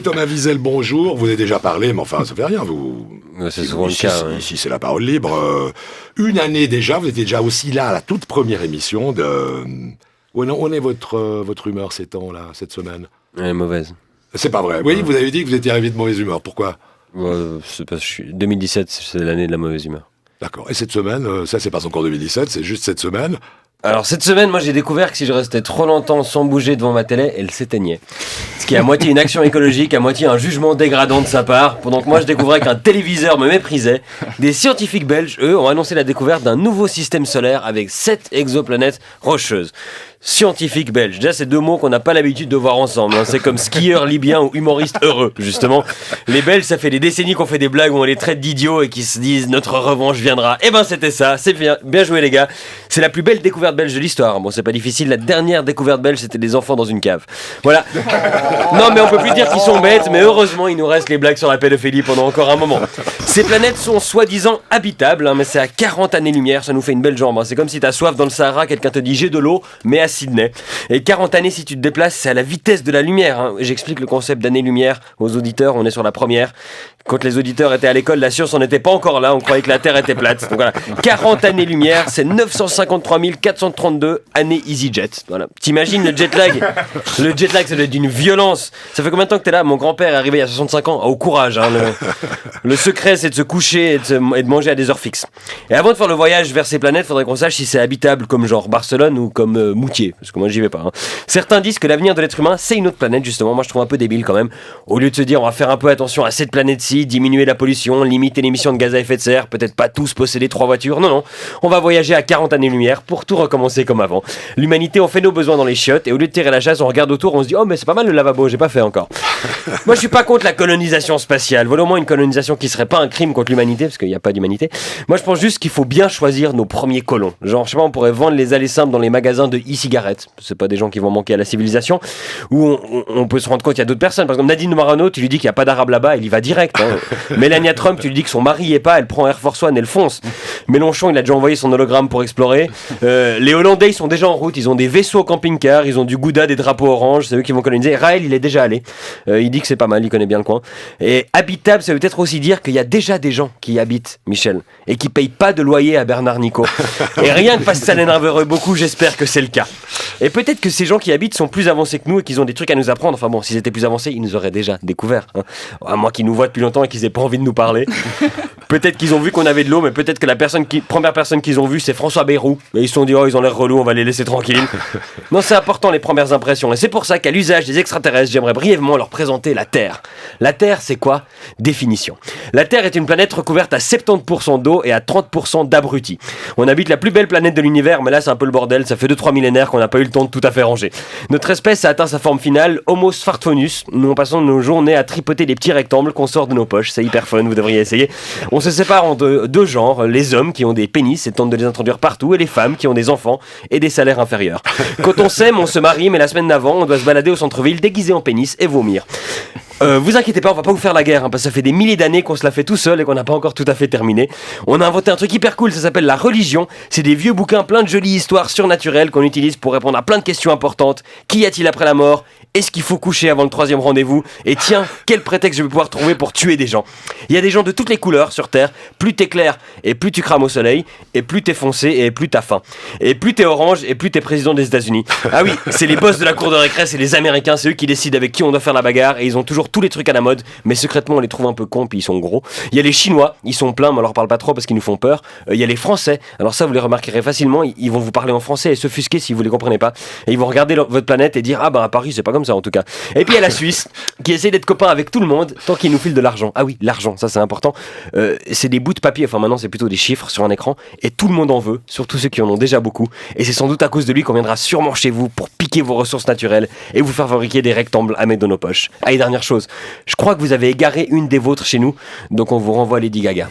Thomas Wiesel, bonjour. Vous avez déjà parlé, mais enfin, ça fait rien. C'est souvent le cas. Ici, c'est la parole libre. Une année déjà, vous étiez déjà aussi là à la toute première émission de... Où est votre humeur ces temps-là, cette semaine? Elle est mauvaise. C'est pas vrai. Oui, vous avez dit que vous étiez arrivé de mauvaise humeur. Pourquoi? C'est parce que 2017, c'est l'année de la mauvaise humeur. D'accord. Et cette semaine, ça c'est pas encore 2017, c'est juste cette semaine. Alors cette semaine, moi j'ai découvert que si je restais trop longtemps sans bouger devant ma télé, elle s'éteignait. Ce qui est à moitié une action écologique, à moitié un jugement dégradant de sa part. Pendant que moi je découvrais qu'un téléviseur me méprisait, des scientifiques belges, eux, ont annoncé la découverte d'un nouveau système solaire avec 7 exoplanètes rocheuses. Scientifique belge. Déjà, c'est deux mots qu'on n'a pas l'habitude de voir ensemble. Hein. C'est comme skieur libyen ou humoriste heureux, justement. Les Belges, ça fait des décennies qu'on fait des blagues où on les traite d'idiots et qui se disent notre revanche viendra. Eh ben, c'était ça. C'est bien joué, les gars. C'est la plus belle découverte belge de l'histoire. Bon, c'est pas difficile. La dernière découverte belge, c'était des enfants dans une cave. Voilà. Non, mais on peut plus dire qu'ils sont bêtes, mais heureusement, il nous reste les blagues sur la pédophilie pendant encore un moment. Ces planètes sont soi-disant habitables, hein, mais c'est à 40 années-lumière. Ça nous fait une belle jambe. Hein. C'est comme si t'as soif dans le Sahara, quelqu'un te dit j'ai de l'eau, mais à Sydney. Et 40 années, si tu te déplaces, c'est à la vitesse de la lumière. Hein. J'explique le concept d'année-lumière aux auditeurs. On est sur la première. Quand les auditeurs étaient à l'école, la science n'en était pas encore là. On croyait que la Terre était plate. Donc voilà, 40 années-lumière, c'est 953 432 années EasyJet. Voilà. T'imagines le jet lag? Le jet lag, ça doit être d'une violence. Ça fait combien de temps que t'es là? Mon grand-père est arrivé il y a 65 ans. Au courage. Hein. Le secret, c'est de se coucher et de manger à des heures fixes. Et avant de faire le voyage vers ces planètes, faudrait qu'on sache si c'est habitable comme genre Barcelone ou comme Moutier. Parce que moi, j'y vais pas. Hein. Certains disent que l'avenir de l'être humain, c'est une autre planète, justement. Moi, je trouve un peu débile quand même. Au lieu de se dire, on va faire un peu attention à cette planète-ci, diminuer la pollution, limiter l'émission de gaz à effet de serre, peut-être pas tous posséder 3 voitures. Non, on va voyager à 40 années-lumière pour tout recommencer comme avant. L'humanité, on fait nos besoins dans les chiottes et au lieu de tirer la chasse, on regarde autour, on se dit, oh, mais c'est pas mal le lavabo, j'ai pas fait encore. Moi, je suis pas contre la colonisation spatiale. Voilà au moins une colonisation qui serait pas un crime contre l'humanité, parce qu'il n'y a pas d'humanité. Moi, je pense juste qu'il faut bien choisir nos premiers colons. Genre, je sais pas, on pourrait vendre les allées simples dans les magasins de e-cigarettes. C'est pas des gens qui vont manquer à la civilisation. Où on peut se rendre compte qu'il y a d'autres personnes. Par exemple, Nadine Morano, tu lui dis qu'il n'y a pas d'arabe là-bas, elle y va direct. Hein. Melania Trump, tu lui dis que son mari y est pas, elle prend Air Force One, elle fonce. Mélenchon, il a déjà envoyé son hologramme pour explorer. Les Hollandais, ils sont déjà en route, ils ont des vaisseaux camping-car, ils ont du Gouda, des drapeaux orange, c'est eux qui vont coloniser. Raël, il est déjà allé. Il dit que c'est pas mal, il connaît bien le coin. Et habitable, ça veut peut-être aussi dire qu'il y a déjà des gens qui y habitent, Michel, et qui payent pas de loyer à Bernard Nico. Et rien que parce que ça l'énerverait beaucoup, j'espère que c'est le cas. Et peut-être que ces gens qui y habitent sont plus avancés que nous et qu'ils ont des trucs à nous apprendre. Enfin bon, s'ils étaient plus avancés, ils nous auraient déjà découvert. Hein. À moins qu'ils nous voient depuis longtemps et qu'ils aient pas envie de nous parler. Peut-être qu'ils ont vu qu'on avait de l'eau, mais peut-être que la première personne qu'ils ont vue, c'est François Bayrou. Et ils se sont dit, oh, ils ont l'air relous, on va les laisser tranquilles. Non, c'est important les premières impressions. Et c'est pour ça qu'à l'usage des extraterrestres, j'aimerais brièvement leur présenter la Terre. La Terre, c'est quoi? Définition. La Terre est une planète recouverte à 70% d'eau et à 30% d'abrutis. On habite la plus belle planète de l'univers, mais là c'est un peu le bordel, ça fait 2-3 millénaires qu'on n'a pas eu le temps de tout à fait ranger. Notre espèce a atteint sa forme finale, Homo smartphonus. Nous passons nos journées à tripoter des petits rectangles qu'on sort de nos poches, c'est hyper fun, vous devriez essayer. On se sépare en deux genres, les hommes qui ont des pénis et tentent de les introduire partout, et les femmes qui ont des enfants et des salaires inférieurs. Quand on s'aime, on se marie, mais la semaine d'avant, on doit se balader au centre-ville déguisé en pénis et vomir. Vous inquiétez pas, on va pas vous faire la guerre, hein, parce que ça fait des milliers d'années qu'on se la fait tout seul et qu'on n'a pas encore tout à fait terminé. On a inventé un truc hyper cool, ça s'appelle la religion. C'est des vieux bouquins plein de jolies histoires surnaturelles qu'on utilise pour répondre à plein de questions importantes. Qu'y a-t-il après la mort? Est-ce qu'il faut coucher avant le 3e rendez-vous? Et tiens, quel prétexte je vais pouvoir trouver pour tuer des gens? Il y a des gens de toutes les couleurs sur Terre. Plus t'es clair et plus tu crames au soleil, et plus t'es foncé et plus t'as faim. Et plus t'es orange et plus t'es président des États-Unis. Ah oui, c'est les boss de la cour de récré, c'est les Américains, c'est eux qui décident avec qui on doit faire la bagarre et ils ont toujours tous les trucs à la mode, mais secrètement on les trouve un peu cons puis ils sont gros. Il y a les Chinois, ils sont pleins mais on leur parle pas trop parce qu'ils nous font peur. Il y a les Français, alors ça vous les remarquerez facilement, ils vont vous parler en français et s'offusquer si vous les comprenez pas. Et ils vont regarder votre planète et dire ah bah à Paris c'est pas comme ça en tout cas. Et puis il y a la Suisse qui essaie d'être copain avec tout le monde tant qu'ils nous filent de l'argent. Ah oui, l'argent, ça c'est important. C'est des bouts de papier, enfin maintenant c'est plutôt des chiffres sur un écran et tout le monde en veut, surtout ceux qui en ont déjà beaucoup. Et c'est sans doute à cause de lui qu'on viendra sûrement chez vous pour piquer vos ressources naturelles et vous faire fabriquer des rectangles à mettre dans nos poches. Ah et dernière chose, je crois que vous avez égaré une des vôtres chez nous, donc on vous renvoie Lady Gaga.